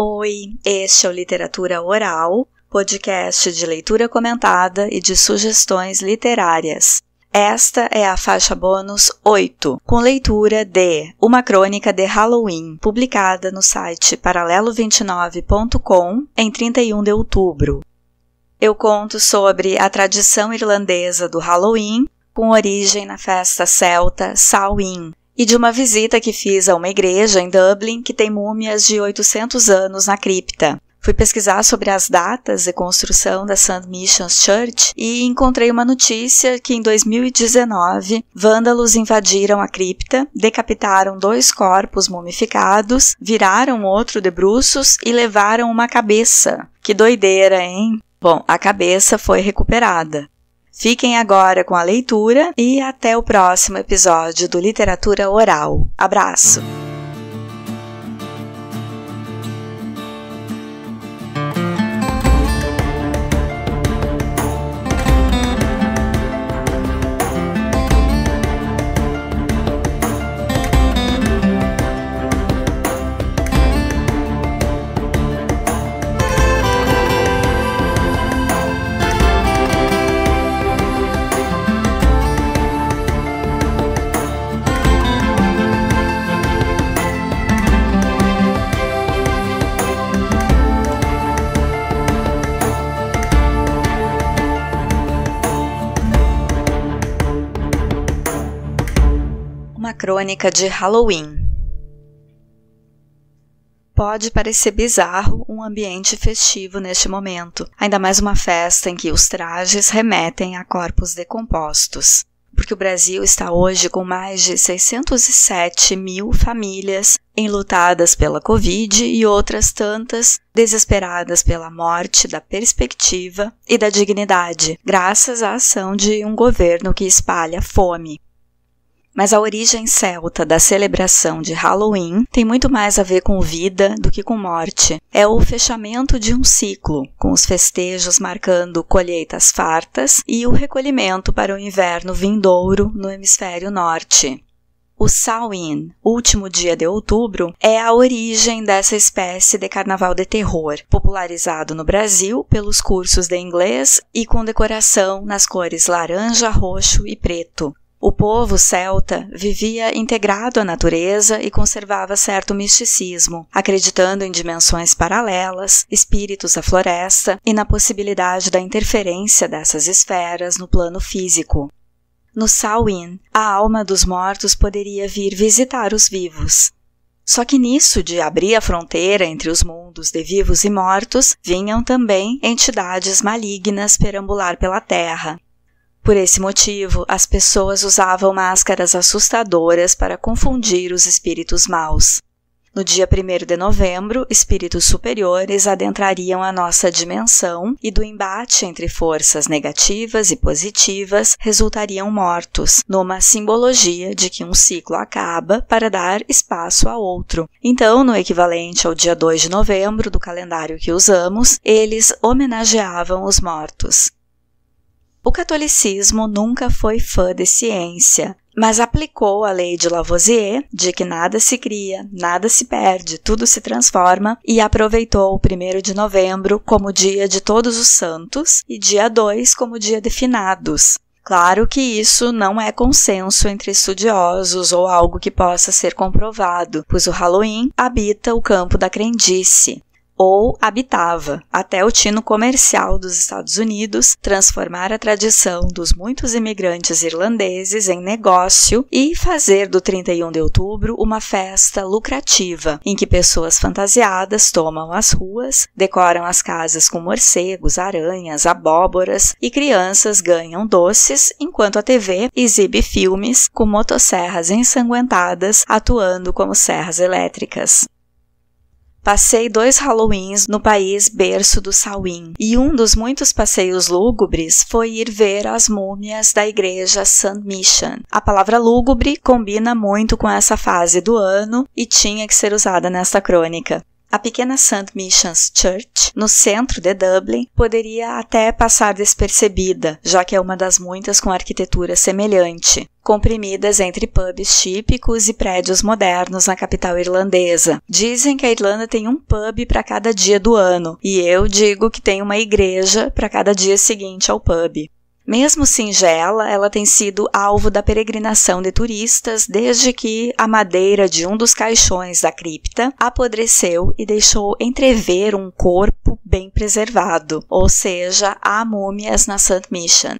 Oi, este é o Literatura Oral, podcast de leitura comentada e de sugestões literárias. Esta é a faixa bônus 8, com leitura de Uma Crônica de Halloween, publicada no site paralelo29.com em 31 de outubro. Eu conto sobre a tradição irlandesa do Halloween, com origem na festa celta Samhain, e de uma visita que fiz a uma igreja em Dublin que tem múmias de 800 anos na cripta. Fui pesquisar sobre as datas de construção da St. Mission's Church e encontrei uma notícia que em 2019 vândalos invadiram a cripta, decapitaram 2 corpos mumificados, viraram outro de bruços e levaram uma cabeça. Que doideira, hein? Bom, a cabeça foi recuperada. Fiquem agora com a leitura e até o próximo episódio do Literatura Oral. Abraço! Uma crônica de Halloween. Pode parecer bizarro um ambiente festivo neste momento, ainda mais uma festa em que os trajes remetem a corpos decompostos. Porque o Brasil está hoje com mais de 607 mil famílias enlutadas pela Covid e outras tantas desesperadas pela morte da perspectiva e da dignidade, graças à ação de um governo que espalha fome. Mas a origem celta da celebração de Halloween tem muito mais a ver com vida do que com morte. É o fechamento de um ciclo, com os festejos marcando colheitas fartas e o recolhimento para o inverno vindouro no hemisfério norte. O Samhain, último dia de outubro, é a origem dessa espécie de carnaval de terror, popularizado no Brasil pelos cursos de inglês e com decoração nas cores laranja, roxo e preto. O povo celta vivia integrado à natureza e conservava certo misticismo, acreditando em dimensões paralelas, espíritos da floresta e na possibilidade da interferência dessas esferas no plano físico. No Samhain, a alma dos mortos poderia vir visitar os vivos. Só que nisso de abrir a fronteira entre os mundos de vivos e mortos, vinham também entidades malignas perambular pela terra. Por esse motivo, as pessoas usavam máscaras assustadoras para confundir os espíritos maus. No dia 1º de novembro, espíritos superiores adentrariam a nossa dimensão e do embate entre forças negativas e positivas resultariam mortos, numa simbologia de que um ciclo acaba para dar espaço a outro. Então, no equivalente ao dia 2 de novembro do calendário que usamos, eles homenageavam os mortos. O catolicismo nunca foi fã de ciência, mas aplicou a lei de Lavoisier, de que nada se cria, nada se perde, tudo se transforma, e aproveitou o 1º de novembro como dia de todos os santos e dia 2 como dia de finados. Claro que isso não é consenso entre estudiosos ou algo que possa ser comprovado, pois o Halloween habita o campo da crendice. Ou habitava, até o tino comercial dos Estados Unidos transformar a tradição dos muitos imigrantes irlandeses em negócio e fazer do 31 de outubro uma festa lucrativa, em que pessoas fantasiadas tomam as ruas, decoram as casas com morcegos, aranhas, abóboras e crianças ganham doces, enquanto a TV exibe filmes com motosserras ensanguentadas atuando como serras elétricas. Passei 2 Halloweens no país berço do Samhain, e um dos muitos passeios lúgubres foi ir ver as múmias da igreja St. Mission. A palavra lúgubre combina muito com essa fase do ano e tinha que ser usada nesta crônica. A pequena St. Mission's Church, no centro de Dublin, poderia até passar despercebida, já que é uma das muitas com arquitetura semelhante, comprimidas entre pubs típicos e prédios modernos na capital irlandesa. Dizem que a Irlanda tem um pub para cada dia do ano, e eu digo que tem uma igreja para cada dia seguinte ao pub. Mesmo singela, ela tem sido alvo da peregrinação de turistas desde que a madeira de um dos caixões da cripta apodreceu e deixou entrever um corpo bem preservado, ou seja, há múmias na St. Mission.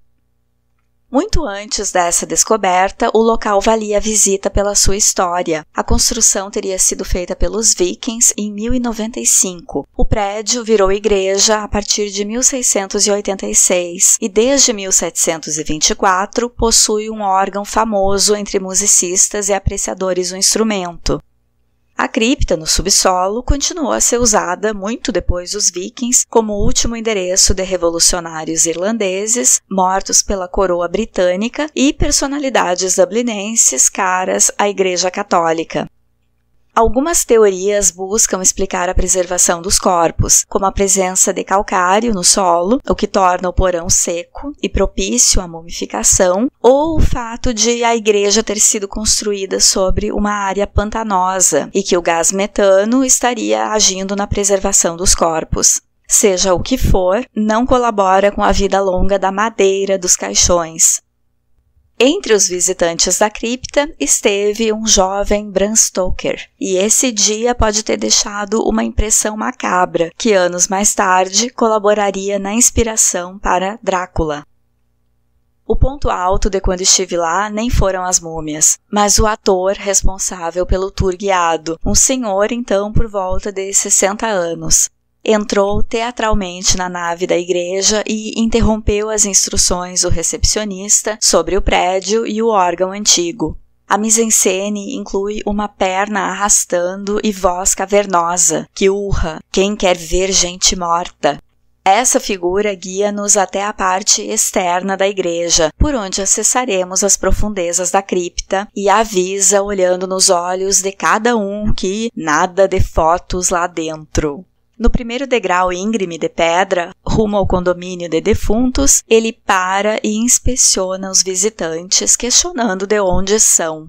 Muito antes dessa descoberta, o local valia a visita pela sua história. A construção teria sido feita pelos Vikings em 1095. O prédio virou igreja a partir de 1686 e desde 1724 possui um órgão famoso entre musicistas e apreciadores do instrumento. A cripta, no subsolo, continuou a ser usada muito depois dos Vikings como último endereço de revolucionários irlandeses mortos pela coroa britânica e personalidades dublinenses caras à Igreja Católica. Algumas teorias buscam explicar a preservação dos corpos, como a presença de calcário no solo, o que torna o porão seco e propício à mumificação, ou o fato de a igreja ter sido construída sobre uma área pantanosa e que o gás metano estaria agindo na preservação dos corpos. Seja o que for, não colabora com a vida longa da madeira dos caixões. Entre os visitantes da cripta esteve um jovem Bram Stoker, e esse dia pode ter deixado uma impressão macabra, que anos mais tarde colaboraria na inspiração para Drácula. O ponto alto de quando estive lá nem foram as múmias, mas o ator responsável pelo tour guiado, um senhor então por volta de 60 anos. Entrou teatralmente na nave da igreja e interrompeu as instruções do recepcionista sobre o prédio e o órgão antigo. A mise-en-scène inclui uma perna arrastando e voz cavernosa, que urra: "Quem quer ver gente morta?" Essa figura guia-nos até a parte externa da igreja, por onde acessaremos as profundezas da cripta, e avisa olhando nos olhos de cada um que nada de fotos lá dentro. No primeiro degrau íngreme de pedra, rumo ao condomínio de defuntos, ele para e inspeciona os visitantes, questionando de onde são.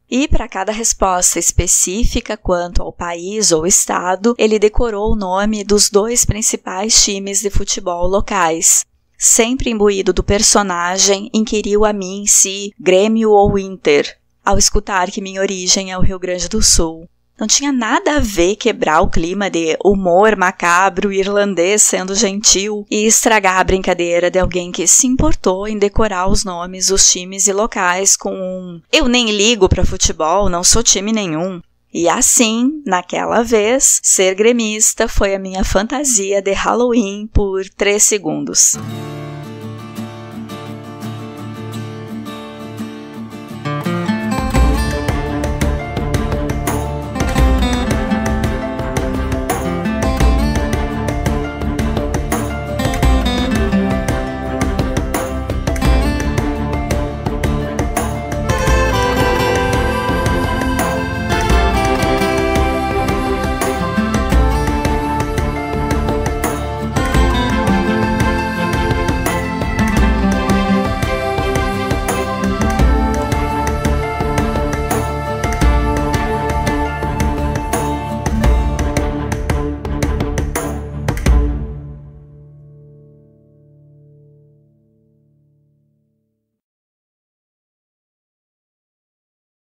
E para cada resposta específica quanto ao país ou estado, ele decorou o nome dos 2 principais times de futebol locais. Sempre imbuído do personagem, inquiriu a mim se Grêmio ou Inter, ao escutar que minha origem é o Rio Grande do Sul. Não tinha nada a ver quebrar o clima de humor macabro irlandês sendo gentil e estragar a brincadeira de alguém que se importou em decorar os nomes dos times e locais com um "eu nem ligo pra futebol, não sou time nenhum". E assim, naquela vez, ser gremista foi a minha fantasia de Halloween por 3 segundos.